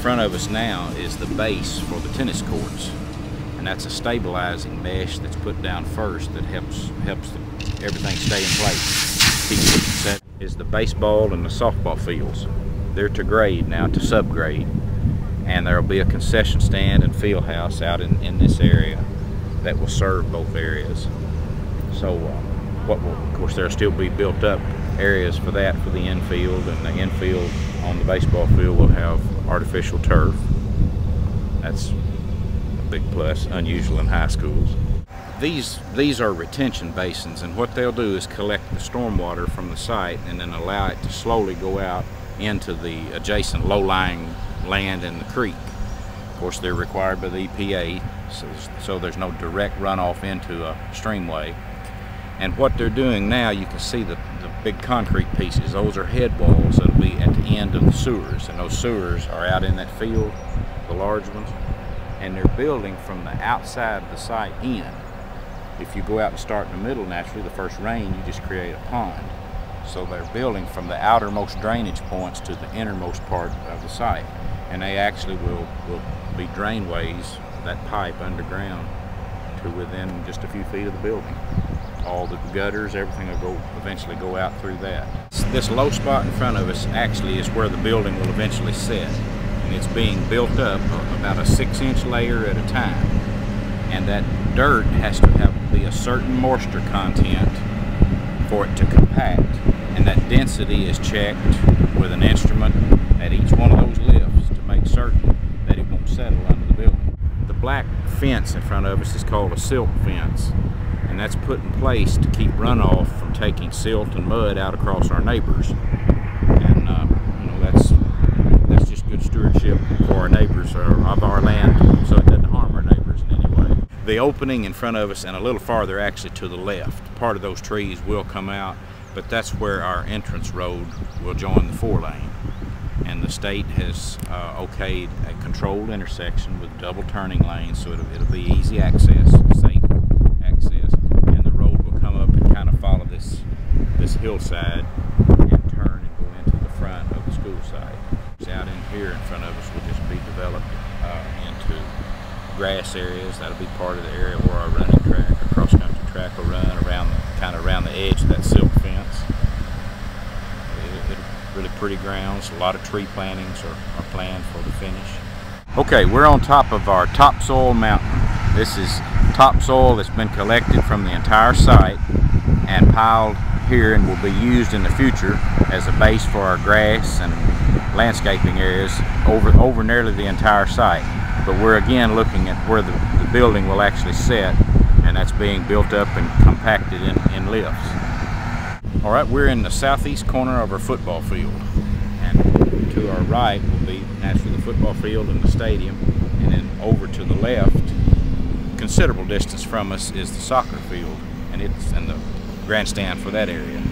front of us now is the base for the tennis courts, and that's a stabilizing mesh that's put down first that helps everything stay in place. Keeps it set. Is the baseball and the softball fields. They're to grade now, to subgrade, and there will be a concession stand and field house out in this area that will serve both areas. So of course there'll still be built up areas for that for the infield, and the infield on the baseball field will have artificial turf. That's a big plus, unusual in high schools. These are retention basins, and what they'll do is collect the stormwater from the site and then allow it to slowly go out into the adjacent low-lying land in the creek. Of course, they're required by the EPA, so there's no direct runoff into a streamway. And what they're doing now, you can see the big concrete pieces. Those are head walls that'll be at the end of the sewers, and those sewers are out in that field, the large ones, and they're building from the outside of the site in. If you go out and start in the middle, naturally, the first rain, you just create a pond. So they're building from the outermost drainage points to the innermost part of the site. And they actually will be drainways, that pipe underground, to within just a few feet of the building. All the gutters, everything will eventually go out through that. This low spot in front of us actually is where the building will eventually sit. And it's being built up about a 6-inch layer at a time. And that dirt has to be a certain moisture content for it to compact. And that density is checked with an instrument at each one of those lifts to make certain that it won't settle under the building. The black fence in front of us is called a silt fence, and that's put in place to keep runoff from taking silt and mud out across our neighbors. And you know, that's just good stewardship for our neighbors, of our land, so it doesn't harm our neighbors in any way. The opening in front of us and a little farther actually to the left, part of those trees will come out, but that's where our entrance road will join the 4-lane. And the state has okayed a controlled intersection with double turning lanes, so it'll be easy access, safe access, and the road will come up and kind of follow this hillside and turn and go into the front of the school site. Out in here in front of us will just be developed into grass areas. That'll be part of the area where our running track, our cross-country track, will run kind of around the edge of that silt fence. Really pretty grounds. A lot of tree plantings are planned for the finish. Okay, we're on top of our topsoil mountain. This is topsoil that's been collected from the entire site and piled here, and will be used in the future as a base for our grass and landscaping areas over nearly the entire site. But we're again looking at where the building will actually sit, and that's being built up and compacted in lifts. All right, we're in the southeast corner of our football field, and to our right will be naturally the football field and the stadium, and then over to the left, considerable distance from us, is the soccer field, and the grandstand for that area.